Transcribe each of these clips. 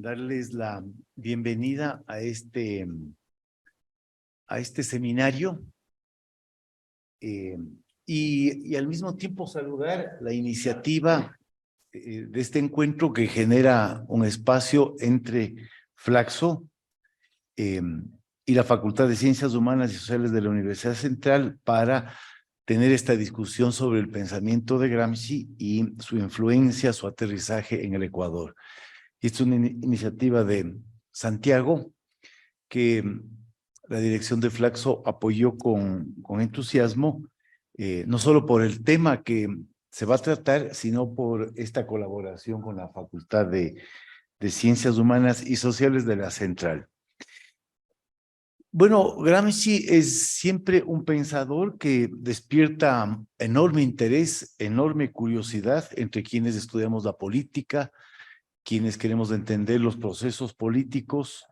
darles la bienvenida a este seminario y al mismo tiempo saludar la iniciativa de este encuentro que genera un espacio entre Flaxo y la Facultad de Ciencias Humanas y Sociales de la Universidad Central para tener esta discusión sobre el pensamiento de Gramsci y su influencia, su aterrizaje en el Ecuador. Y es una iniciativa de Santiago que la dirección de Flaxo apoyó con entusiasmo, no solo por el tema que se va a tratar, sino por esta colaboración con la Facultad de Ciencias Humanas y Sociales de la Central. Bueno, Gramsci es siempre un pensador que despierta enorme interés, enorme curiosidad entre quienes estudiamos la política, quienes queremos entender los procesos políticos,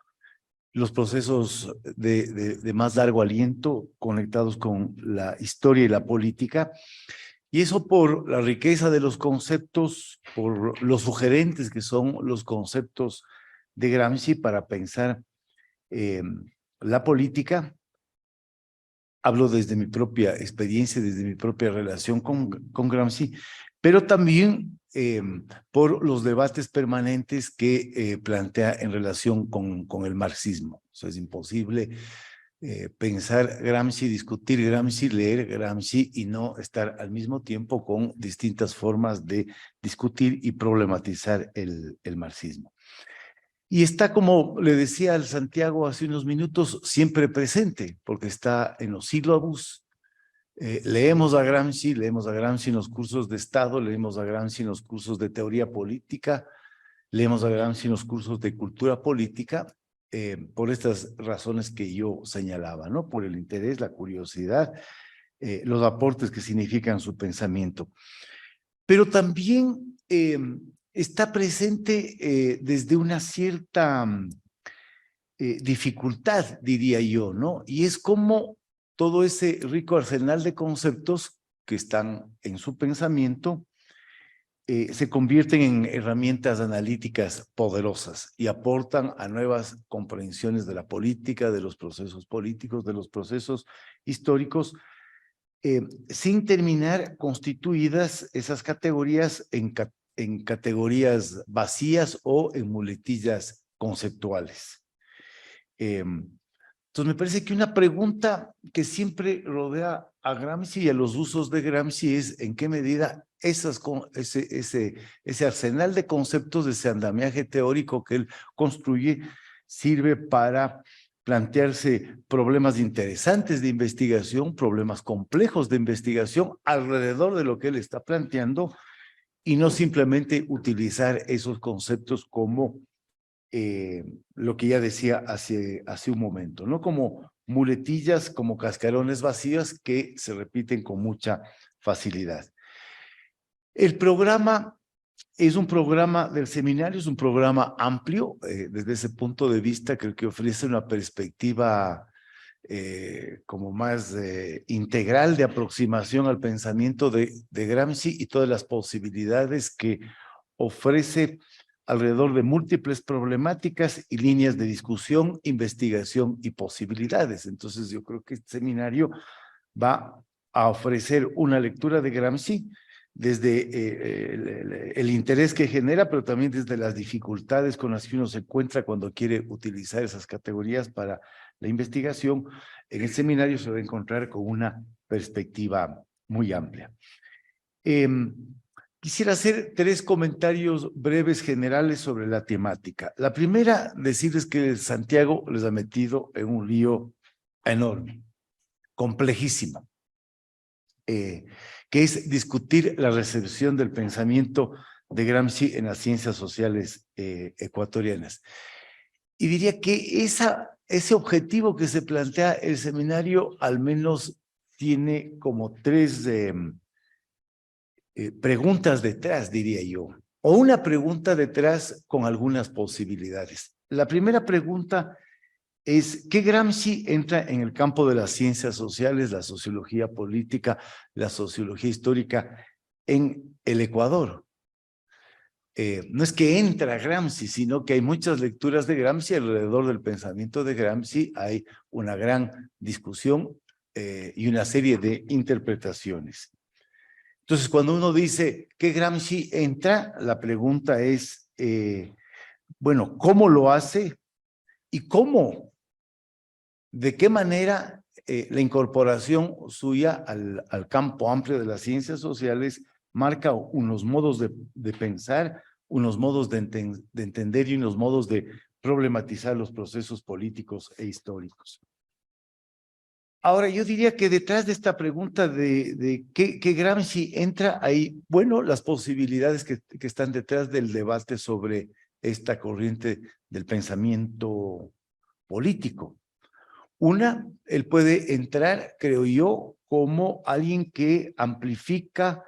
los procesos de más largo aliento conectados con la historia y la política, y eso por la riqueza de los conceptos, por los sugerentes que son los conceptos de Gramsci para pensar la política. Hablo desde mi propia experiencia, desde mi propia relación con Gramsci, pero también por los debates permanentes que plantea en relación con el marxismo. O sea, es imposible pensar Gramsci, discutir Gramsci, leer Gramsci y no estar al mismo tiempo con distintas formas de discutir y problematizar el marxismo. Y está, como le decía al Santiago hace unos minutos, siempre presente, porque está en los sílabus. Leemos a Gramsci en los cursos de Estado, leemos a Gramsci en los cursos de teoría política, leemos a Gramsci en los cursos de cultura política, por estas razones que yo señalaba, ¿no? Por el interés, la curiosidad, los aportes que significan su pensamiento. Pero también está presente desde una cierta dificultad, diría yo, ¿no? Y es como todo ese rico arsenal de conceptos que están en su pensamiento se convierten en herramientas analíticas poderosas y aportan a nuevas comprensiones de la política, de los procesos políticos, de los procesos históricos, sin terminar constituidas esas categorías en categorías vacías o en muletillas conceptuales. Entonces me parece que una pregunta que siempre rodea a Gramsci y a los usos de Gramsci es en qué medida ese arsenal de conceptos, de ese andamiaje teórico que él construye, sirve para plantearse problemas interesantes de investigación, problemas complejos de investigación alrededor de lo que él está planteando y no simplemente utilizar esos conceptos como lo que ya decía hace un momento, ¿no? Como muletillas, como cascarones vacíos que se repiten con mucha facilidad. El programa es un programa del seminario, es un programa amplio, desde ese punto de vista creo que ofrece una perspectiva como más integral de aproximación al pensamiento de Gramsci y todas las posibilidades que ofrece alrededor de múltiples problemáticas y líneas de discusión, investigación y posibilidades. Entonces yo creo que este seminario va a ofrecer una lectura de Gramsci desde el interés que genera, pero también desde las dificultades con las que uno se encuentra cuando quiere utilizar esas categorías para la investigación. En el seminario se va a encontrar con una perspectiva muy amplia. Quisiera hacer 3 comentarios breves generales sobre la temática. La primera, decirles que Santiago les ha metido en un lío enorme, complejísimo, que es discutir la recepción del pensamiento de Gramsci en las ciencias sociales ecuatorianas. Y diría que ese objetivo que se plantea el seminario al menos tiene como 3 preguntas detrás, diría yo, o una pregunta detrás con algunas posibilidades. La primera pregunta es, ¿qué Gramsci entra en el campo de las ciencias sociales, la sociología política, la sociología histórica en el Ecuador? no es que entra Gramsci, sino que hay muchas lecturas de Gramsci. Alrededor del pensamiento de Gramsci hay una gran discusión y una serie de interpretaciones. Entonces, cuando uno dice que Gramsci entra, la pregunta es, bueno, ¿cómo lo hace? ¿Y cómo? ¿De qué manera la incorporación suya al campo amplio de las ciencias sociales marca unos modos de pensar, unos modos de entender y unos modos de problematizar los procesos políticos e históricos? Ahora, yo diría que detrás de esta pregunta de qué Gramsci entra ahí, bueno, las posibilidades que están detrás del debate sobre esta corriente del pensamiento político. Una, él puede entrar, creo yo, como alguien que amplifica,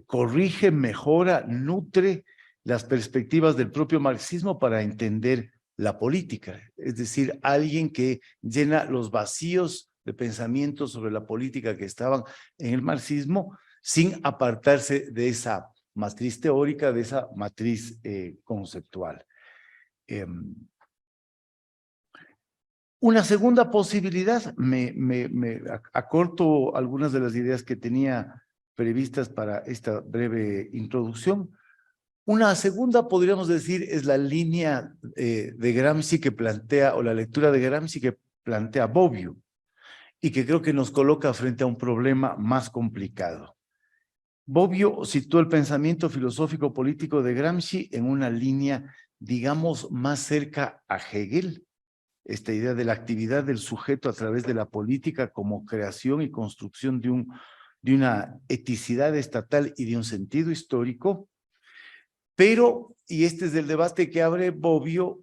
corrige, mejora, nutre las perspectivas del propio marxismo para entender la política. Es decir, alguien que llena los vacíos de pensamiento sobre la política que estaban en el marxismo sin apartarse de esa matriz teórica, de esa matriz conceptual. Una segunda posibilidad, acorto algunas de las ideas que tenía previstas para esta breve introducción. Una segunda, podríamos decir, es la línea de Gramsci que plantea, o la lectura de Gramsci que plantea Bobbio, y que creo que nos coloca frente a un problema más complicado. Bobbio situó el pensamiento filosófico político de Gramsci en una línea, digamos, más cerca a Hegel, esta idea de la actividad del sujeto a través de la política como creación y construcción de una eticidad estatal y de un sentido histórico. Pero, y este es el debate que abre Bobbio,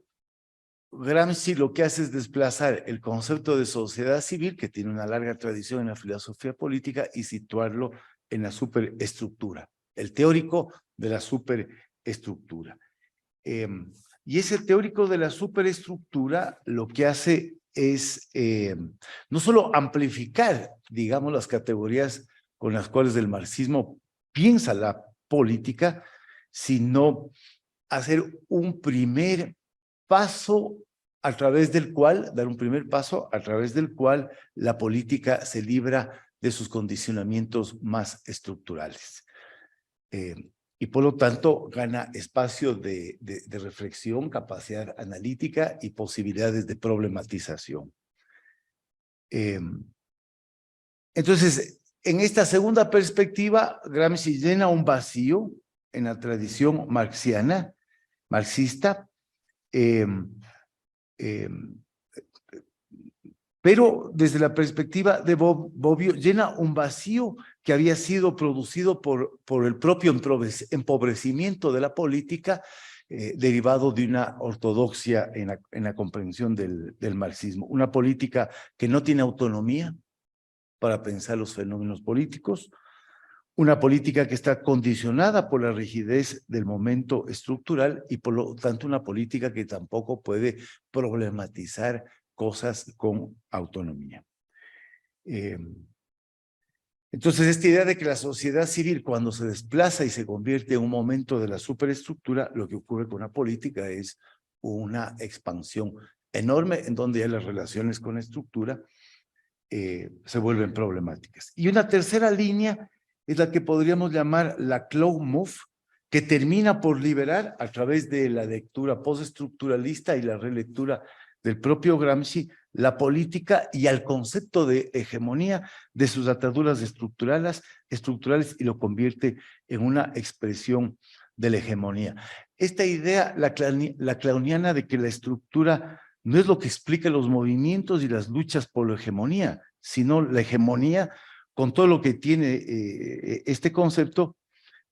Gramsci lo que hace es desplazar el concepto de sociedad civil, que tiene una larga tradición en la filosofía política, y situarlo en la superestructura, el teórico de la superestructura. Y ese teórico de la superestructura lo que hace es no solo amplificar, digamos, las categorías con las cuales el marxismo piensa la política, sino hacer un primer paso a través del cual, dar un primer paso a través del cual la política se libra de sus condicionamientos más estructurales. Y por lo tanto gana espacio de reflexión, capacidad analítica y posibilidades de problematización. Entonces, en esta segunda perspectiva, Gramsci llena un vacío en la tradición marxista, pero desde la perspectiva de Bobbio llena un vacío que había sido producido por el propio empobrecimiento de la política, derivado de una ortodoxia en la comprensión del marxismo. Una política que no tiene autonomía para pensar los fenómenos políticos, una política que está condicionada por la rigidez del momento estructural y por lo tanto una política que tampoco puede problematizar cosas con autonomía. Entonces, esta idea de que la sociedad civil, cuando se desplaza y se convierte en un momento de la superestructura, lo que ocurre con la política es una expansión enorme en donde ya las relaciones con la estructura se vuelven problemáticas. Y una tercera línea es la que podríamos llamar la cloud move, que termina por liberar a través de la lectura postestructuralista y la relectura del propio Gramsci la política y al concepto de hegemonía de sus ataduras estructurales y lo convierte en una expresión de la hegemonía. Esta idea, la clauniana, de que la estructura no es lo que explica los movimientos y las luchas por la hegemonía, sino la hegemonía, con todo lo que tiene este concepto,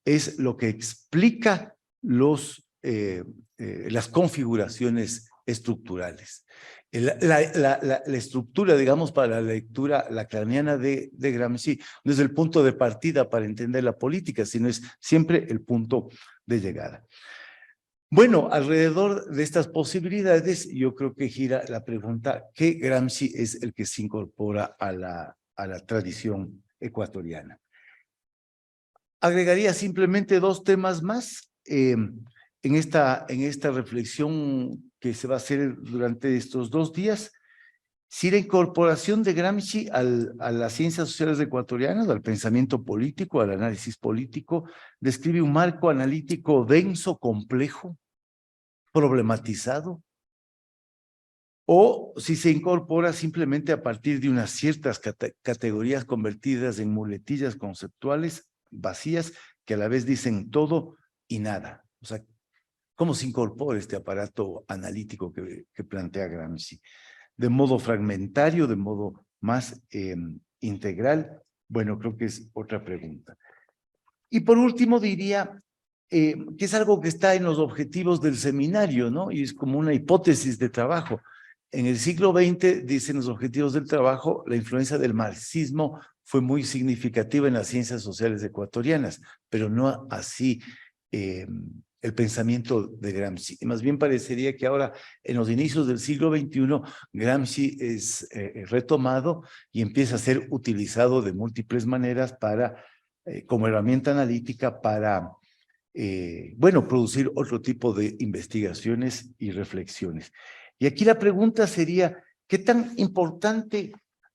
es lo que explica las configuraciones estructurales. La estructura, digamos, para la lectura lacaniana de Gramsci no es el punto de partida para entender la política, sino es siempre el punto de llegada. Bueno, alrededor de estas posibilidades, yo creo que gira la pregunta: ¿qué Gramsci es el que se incorpora a la tradición ecuatoriana? agregaría simplemente dos temas más en esta reflexión que se va a hacer durante estos 2 días. Si la incorporación de Gramsci a las ciencias sociales ecuatorianas, al pensamiento político, al análisis político, describe un marco analítico denso, complejo, problematizado, o si se incorpora simplemente a partir de unas ciertas categorías convertidas en muletillas conceptuales vacías que a la vez dicen todo y nada. O sea, ¿cómo se incorpora este aparato analítico que plantea Gramsci? ¿De modo fragmentario, de modo más integral? Bueno, creo que es otra pregunta. Y por último diría que es algo que está en los objetivos del seminario, ¿no? Y es como una hipótesis de trabajo. En el siglo XX, dicen los objetivos del trabajo, la influencia del marxismo fue muy significativa en las ciencias sociales ecuatorianas, pero no así el pensamiento de Gramsci. Y más bien parecería que ahora, en los inicios del siglo XXI, Gramsci es retomado y empieza a ser utilizado de múltiples maneras para, como herramienta analítica para, bueno, producir otro tipo de investigaciones y reflexiones. Y aquí la pregunta sería, ¿qué tan importante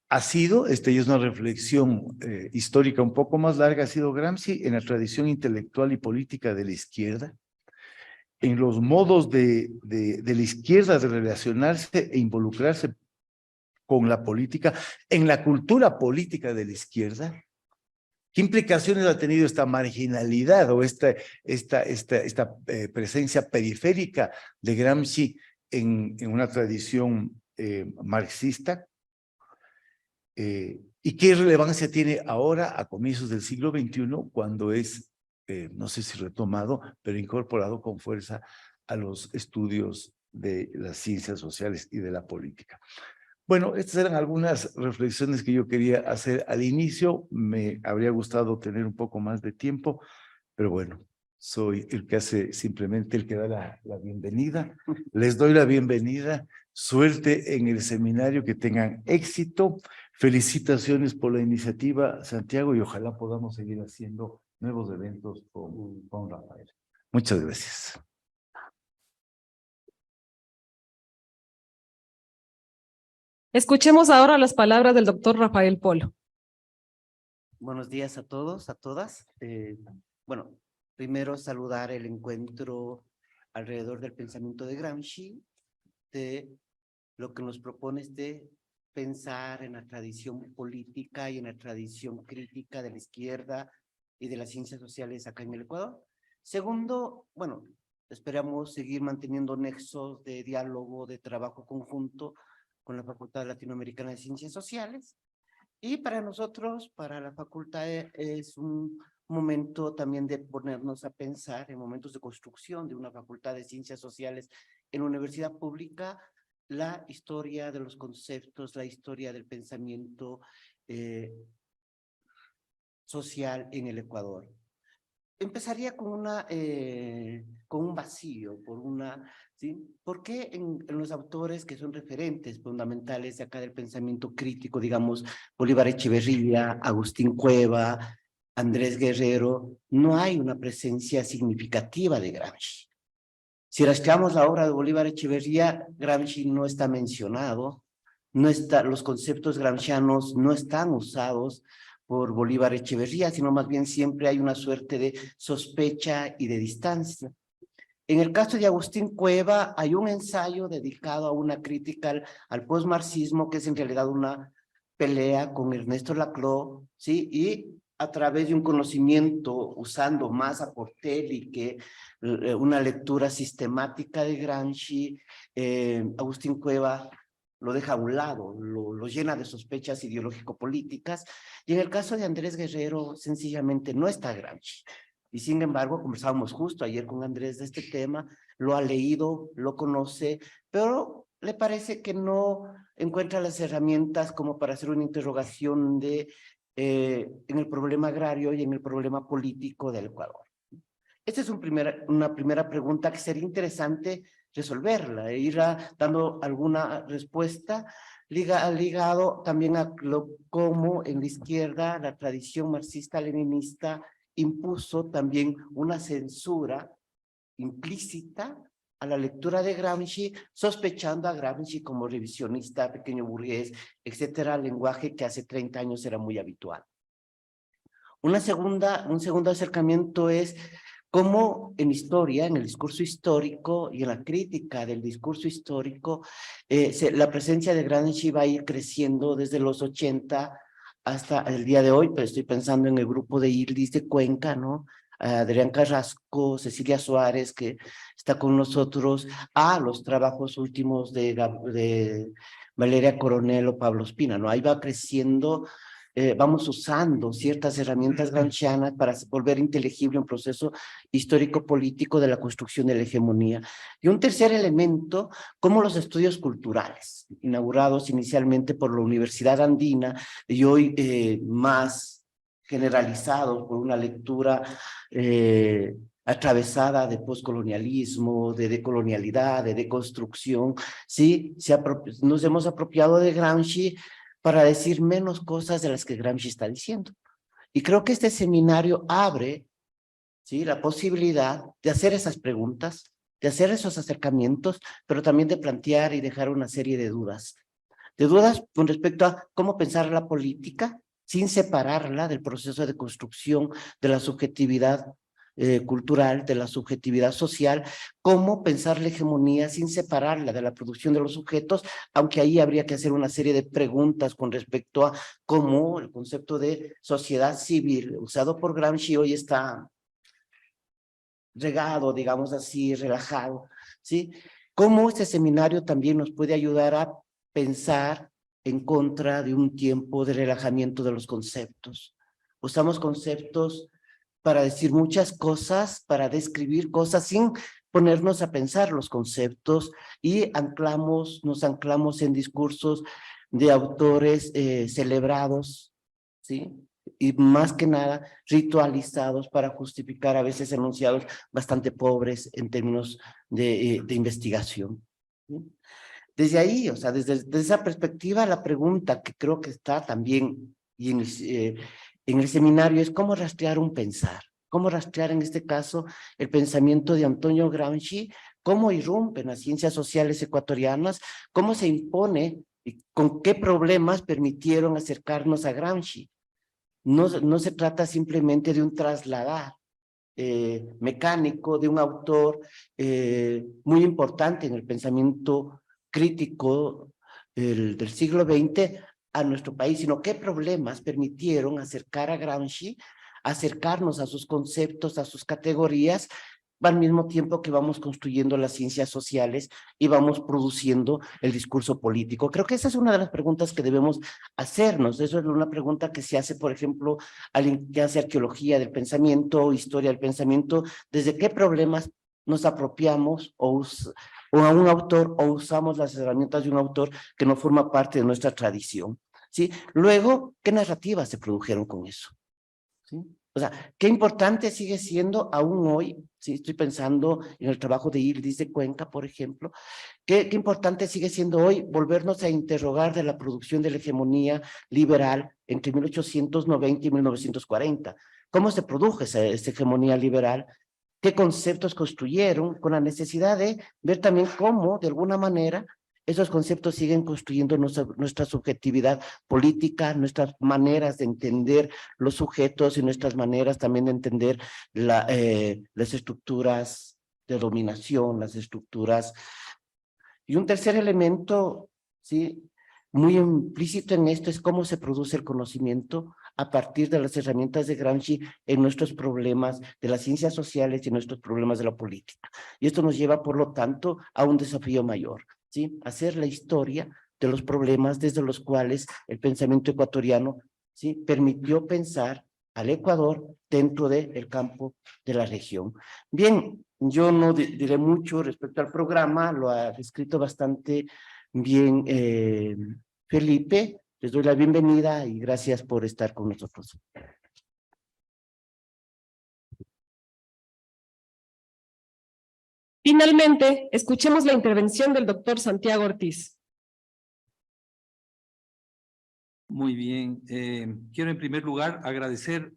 ha sido, esta ya es una reflexión histórica un poco más larga, ha sido Gramsci en la tradición intelectual y política de la izquierda, en los modos de la izquierda de relacionarse e involucrarse con la política, en la cultura política de la izquierda? ¿Qué implicaciones ha tenido esta marginalidad o esta presencia periférica de Gramsci en una tradición marxista? ¿Y qué relevancia tiene ahora, a comienzos del siglo XXI, cuando es, no sé si retomado, pero incorporado con fuerza a los estudios de las ciencias sociales y de la política? Bueno, estas eran algunas reflexiones que yo quería hacer al inicio. Me habría gustado tener un poco más de tiempo, pero bueno, soy el que hace simplemente el que da la bienvenida. Les doy la bienvenida. Suerte en el seminario, que tengan éxito. Felicitaciones por la iniciativa, Santiago, y ojalá podamos seguir haciendo nuevos eventos con Rafael. Muchas gracias. Escuchemos ahora las palabras del doctor Rafael Polo. Buenos días a todos, a todas. Bueno, primero saludar el encuentro alrededor del pensamiento de Gramsci, de lo que nos propone es de pensar en la tradición política y en la tradición crítica de la izquierda y de las ciencias sociales acá en el Ecuador. Segundo, bueno, esperamos seguir manteniendo nexos de diálogo, de trabajo conjunto con la Facultad Latinoamericana de Ciencias Sociales. Y para nosotros, para la facultad, es un momento también de ponernos a pensar en momentos de construcción de una facultad de ciencias sociales en una universidad pública, la historia de los conceptos, la historia del pensamiento social en el Ecuador. Empezaría con un vacío, ¿sí? ¿Por qué en los autores que son referentes fundamentales de acá del pensamiento crítico, digamos, Bolívar Echeverría, Agustín Cueva, Andrés Guerrero, no hay una presencia significativa de Gramsci? Si rascamos la obra de Bolívar Echeverría, Gramsci no está mencionado, los conceptos gramscianos no están usados por Bolívar Echeverría, sino más bien siempre hay una suerte de sospecha y de distancia. En el caso de Agustín Cueva hay un ensayo dedicado a una crítica al posmarxismo, que es en realidad una pelea con Ernesto Laclau, ¿sí? Y a través de un conocimiento, usando más a Portelli que una lectura sistemática de Gramsci, Agustín Cueva lo deja a un lado, lo llena de sospechas ideológico-políticas, y en el caso de Andrés Guerrero, sencillamente no está Gramsci. Y sin embargo, conversábamos justo ayer con Andrés de este tema, lo ha leído, lo conoce, pero le parece que no encuentra las herramientas como para hacer una interrogación en el problema agrario y en el problema político del Ecuador. Esta es una primera pregunta que sería interesante resolverla, e ir dando alguna respuesta ligado también a cómo en la izquierda la tradición marxista-leninista impuso también una censura implícita a la lectura de Gramsci, sospechando a Gramsci como revisionista, pequeño burgués, etcétera, lenguaje que hace 30 años era muy habitual. Un segundo acercamiento es cómo en historia, en el discurso histórico y en la crítica del discurso histórico, la presencia de Gramsci va a ir creciendo desde los 80 hasta el día de hoy, pero estoy pensando en el grupo de Irdis de Cuenca, ¿no? Adrián Carrasco, Cecilia Suárez, que está con nosotros, a los trabajos últimos de Valeria Coronel o Pablo Espina, ¿no? Ahí va creciendo, vamos usando ciertas herramientas gramscianas para volver inteligible un proceso histórico-político de la construcción de la hegemonía. Y un tercer elemento, como los estudios culturales, inaugurados inicialmente por la Universidad Andina y hoy más generalizados por una lectura atravesada de poscolonialismo, de decolonialidad, de deconstrucción, ¿sí? Nos hemos apropiado de Gramsci para decir menos cosas de las que Gramsci está diciendo. Y creo que este seminario abre, ¿sí?, la posibilidad de hacer esas preguntas, de hacer esos acercamientos, pero también de plantear y dejar una serie de dudas. De dudas con respecto a cómo pensar la política sin separarla del proceso de construcción de la subjetividad cultural, de la subjetividad social, cómo pensar la hegemonía sin separarla de la producción de los sujetos, aunque ahí habría que hacer una serie de preguntas con respecto a cómo el concepto de sociedad civil usado por Gramsci hoy está regado, digamos así, relajado, ¿sí? Cómo este seminario también nos puede ayudar a pensar en contra de un tiempo de relajamiento de los conceptos. Usamos conceptos para decir muchas cosas, para describir cosas sin ponernos a pensar los conceptos y nos anclamos en discursos de autores celebrados, ¿sí? Y más que nada ritualizados para justificar a veces enunciados bastante pobres en términos de investigación, ¿sí? Desde ahí, o sea, desde esa perspectiva, la pregunta que creo que está también y en el seminario es cómo rastrear un pensar, cómo rastrear en este caso el pensamiento de Antonio Gramsci, cómo irrumpen las ciencias sociales ecuatorianas, cómo se impone y con qué problemas permitieron acercarnos a Gramsci. No se trata simplemente de un trasladar mecánico de un autor muy importante en el pensamiento crítico del siglo XX a nuestro país, sino qué problemas permitieron acercar a Gramsci, acercarnos a sus conceptos, a sus categorías, al mismo tiempo que vamos construyendo las ciencias sociales y vamos produciendo el discurso político. Creo que esa es una de las preguntas que debemos hacernos. Eso es una pregunta que se hace, por ejemplo, alguien que hace arqueología del pensamiento, historia del pensamiento, ¿desde qué problemas nos apropiamos o a un autor o usamos las herramientas de un autor que no forma parte de nuestra tradición? ¿Sí? Luego, ¿qué narrativas se produjeron con eso? ¿Sí? O sea, qué importante sigue siendo aún hoy, ¿sí? Estoy pensando en el trabajo de Irdis de Cuenca, por ejemplo, qué importante sigue siendo hoy volvernos a interrogar de la producción de la hegemonía liberal entre 1890 y 1940. ¿Cómo se produjo esa hegemonía liberal? ¿Qué conceptos construyeron? Con la necesidad de ver también cómo, de alguna manera, esos conceptos siguen construyendo nuestra subjetividad política, nuestras maneras de entender los sujetos y nuestras maneras también de entender las estructuras de dominación, las estructuras. Y un tercer elemento, ¿sí?, muy implícito en esto es cómo se produce el conocimiento a partir de las herramientas de Gramsci en nuestros problemas de las ciencias sociales y nuestros problemas de la política. Y esto nos lleva, por lo tanto, a un desafío mayor, ¿sí? Hacer la historia de los problemas desde los cuales el pensamiento ecuatoriano, ¿sí?, permitió pensar al Ecuador dentro del campo de la región. Bien, yo no diré mucho respecto al programa, lo ha descrito bastante bien Felipe. Les doy la bienvenida y gracias por estar con nosotros. Finalmente, escuchemos la intervención del doctor Santiago Ortiz. Muy bien. Quiero en primer lugar agradecer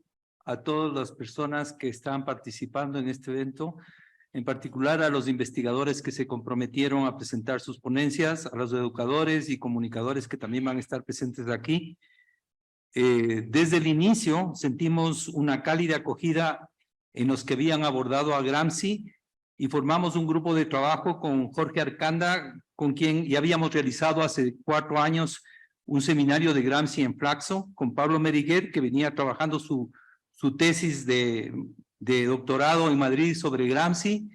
a todas las personas que están participando en este evento, en particular a los investigadores que se comprometieron a presentar sus ponencias, a los educadores y comunicadores que también van a estar presentes aquí. Desde el inicio sentimos una cálida acogida en los que habían abordado a Gramsci y formamos un grupo de trabajo con Jorge Arcanda, con quien ya habíamos realizado hace 4 años un seminario de Gramsci en Flaxo, con Pablo Meriguet, que venía trabajando su tesis de doctorado en Madrid sobre Gramsci,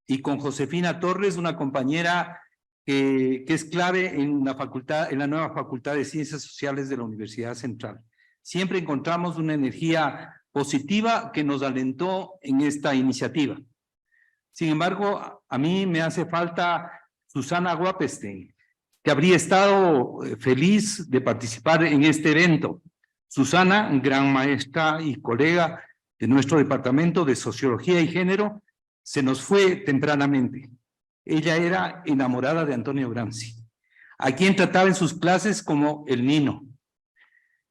y con Josefina Torres, una compañera que es clave en la nueva Facultad de Ciencias Sociales de la Universidad Central. Siempre encontramos una energía positiva que nos alentó en esta iniciativa. Sin embargo, a mí me hace falta Susana Guapestein, que habría estado feliz de participar en este evento. Susana, gran maestra y colega de nuestro departamento de Sociología y Género, se nos fue tempranamente. Ella era enamorada de Antonio Gramsci, a quien trataba en sus clases como el Nino.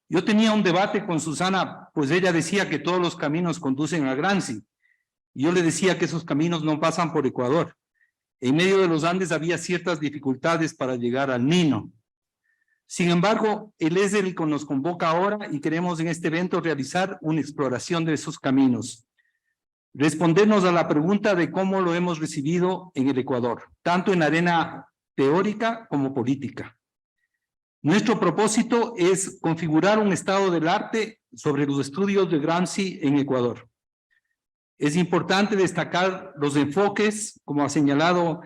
Yo tenía un debate con Susana, pues ella decía que todos los caminos conducen a Gramsci. Yo le decía que esos caminos no pasan por Ecuador. En medio de los Andes había ciertas dificultades para llegar al Nino. Sin embargo, él es el que nos convoca ahora y queremos en este evento realizar una exploración de esos caminos. Respondernos a la pregunta de cómo lo hemos recibido en el Ecuador, tanto en arena teórica como política. Nuestro propósito es configurar un estado del arte sobre los estudios de Gramsci en Ecuador. Es importante destacar los enfoques, como ha señalado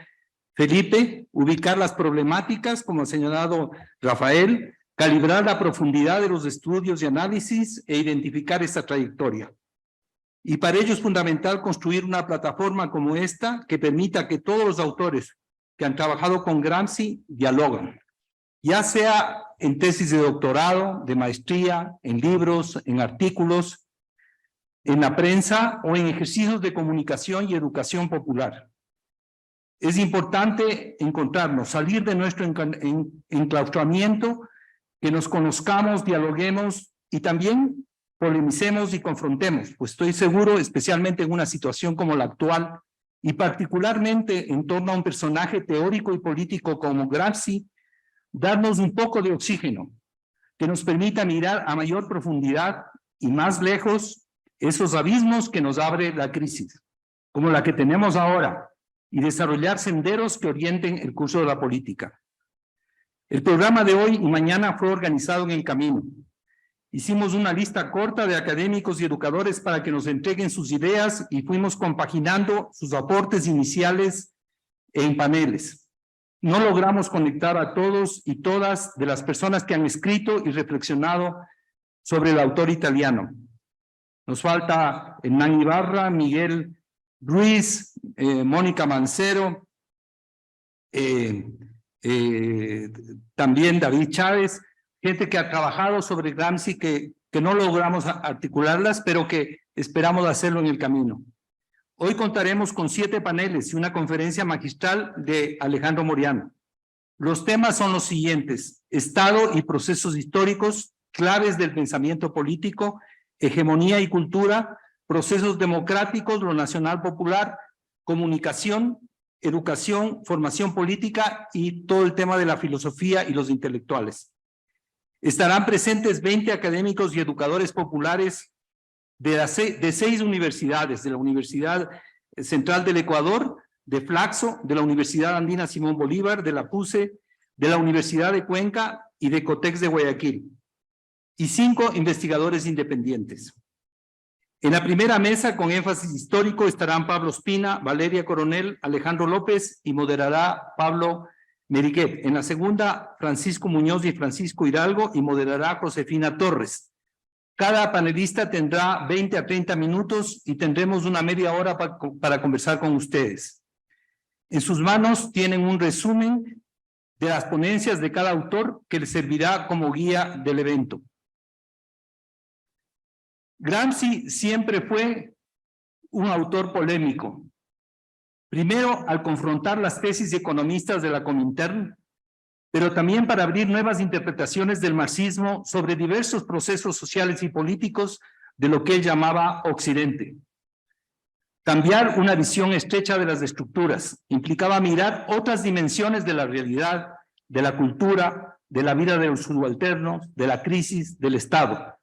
Felipe, ubicar las problemáticas, como ha señalado Rafael, calibrar la profundidad de los estudios y análisis e identificar esta trayectoria. Y para ello es fundamental construir una plataforma como esta que permita que todos los autores que han trabajado con Gramsci dialogan, ya sea en tesis de doctorado, de maestría, en libros, en artículos, en la prensa o en ejercicios de comunicación y educación popular. Es importante encontrarnos, salir de nuestro enclaustramiento, que nos conozcamos, dialoguemos y también polemicemos y confrontemos, pues estoy seguro, especialmente en una situación como la actual, y particularmente en torno a un personaje teórico y político como Gramsci, darnos un poco de oxígeno, que nos permita mirar a mayor profundidad y más lejos esos abismos que nos abre la crisis, como la que tenemos ahora, y desarrollar senderos que orienten el curso de la política. El programa de hoy y mañana fue organizado en el camino. Hicimos una lista corta de académicos y educadores para que nos entreguen sus ideas y fuimos compaginando sus aportes iniciales en paneles. No logramos conectar a todos y todas de las personas que han escrito y reflexionado sobre el autor italiano. Nos falta Hernán Ibarra, Miguel Ruiz, Mónica Mancero, también David Chávez, gente que ha trabajado sobre Gramsci que no logramos articularlas, pero que esperamos hacerlo en el camino. Hoy contaremos con 7 paneles y una conferencia magistral de Alejandro Moriano. Los temas son los siguientes: Estado y procesos históricos, claves del pensamiento político, hegemonía y cultura, procesos democráticos, lo nacional popular, comunicación, educación, formación política y todo el tema de la filosofía y los intelectuales. Estarán presentes 20 académicos y educadores populares de 6 universidades, de la Universidad Central del Ecuador, de Flaxo, de la Universidad Andina Simón Bolívar, de la PUCE, de la Universidad de Cuenca y de Cotex de Guayaquil, y 5 investigadores independientes. En la primera mesa, con énfasis histórico, estarán Pablo Espina, Valeria Coronel, Alejandro López y moderará Pablo Meriguet. En la segunda, Francisco Muñoz y Francisco Hidalgo y moderará Josefina Torres. Cada panelista tendrá 20 a 30 minutos y tendremos una media hora para conversar con ustedes. En sus manos tienen un resumen de las ponencias de cada autor que les servirá como guía del evento. Gramsci siempre fue un autor polémico. Primero, al confrontar las tesis economistas de la Comintern, pero también para abrir nuevas interpretaciones del marxismo sobre diversos procesos sociales y políticos de lo que él llamaba Occidente. Cambiar una visión estrecha de las estructuras implicaba mirar otras dimensiones de la realidad, de la cultura, de la vida de los subalternos, de la crisis, del Estado.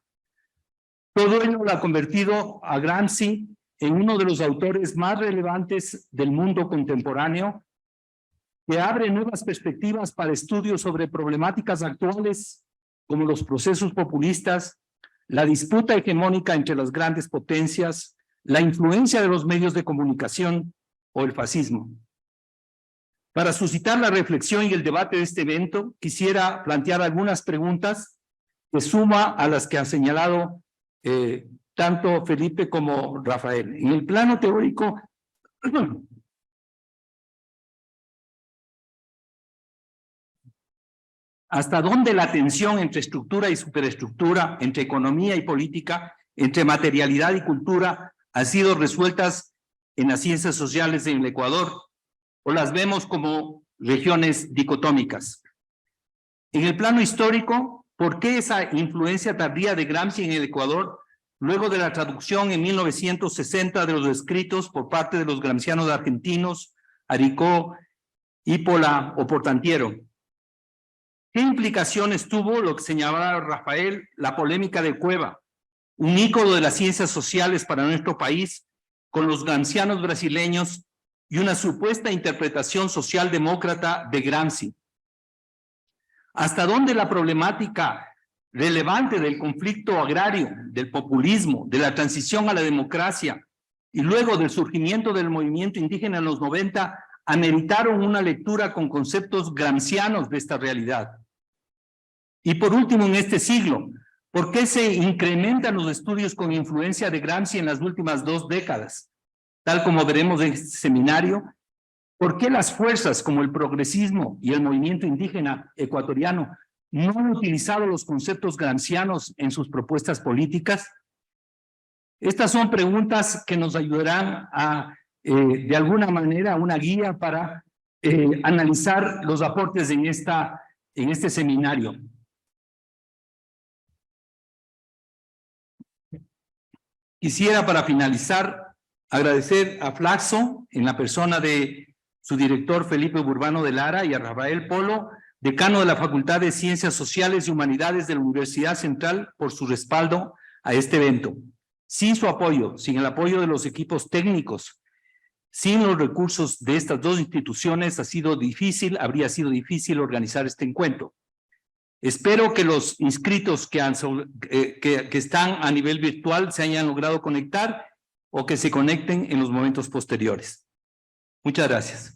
Todo ello lo ha convertido a Gramsci en uno de los autores más relevantes del mundo contemporáneo, que abre nuevas perspectivas para estudios sobre problemáticas actuales como los procesos populistas, la disputa hegemónica entre las grandes potencias, la influencia de los medios de comunicación o el fascismo. Para suscitar la reflexión y el debate de este evento, quisiera plantear algunas preguntas que suma a las que han señalado tanto Felipe como Rafael. En el plano teórico, ¿hasta dónde la tensión entre estructura y superestructura, entre economía y política, entre materialidad y cultura, han sido resueltas en las ciencias sociales en el Ecuador, o las vemos como regiones dicotómicas? En el plano histórico, ¿por qué esa influencia tardía de Gramsci en el Ecuador, luego de la traducción en 1960 de los escritos por parte de los gramscianos argentinos, Aricó, Ípola o Portantiero? ¿Qué implicaciones tuvo lo que señalaba Rafael, la polémica de Cueva, un ícono de las ciencias sociales para nuestro país, con los gramscianos brasileños y una supuesta interpretación socialdemócrata de Gramsci? ¿Hasta dónde la problemática relevante del conflicto agrario, del populismo, de la transición a la democracia y luego del surgimiento del movimiento indígena en los 90 ameritaron una lectura con conceptos gramscianos de esta realidad? Y por último, en este siglo, ¿por qué se incrementan los estudios con influencia de Gramsci en las últimas 2 décadas? Tal como veremos en este seminario, ¿por qué las fuerzas como el progresismo y el movimiento indígena ecuatoriano no han utilizado los conceptos gramscianos en sus propuestas políticas? Estas son preguntas que nos ayudarán a, de alguna manera, una guía para analizar los aportes en este seminario. Quisiera, para finalizar, agradecer a Flaxo, en la persona de su director Felipe Burbano de Lara, y a Rafael Polo, decano de la Facultad de Ciencias Sociales y Humanidades de la Universidad Central, por su respaldo a este evento. Sin su apoyo, sin el apoyo de los equipos técnicos, sin los recursos de estas 2 instituciones, habría sido difícil organizar este encuentro. Espero que los inscritos que están a nivel virtual se hayan logrado conectar o que se conecten en los momentos posteriores. Muchas gracias.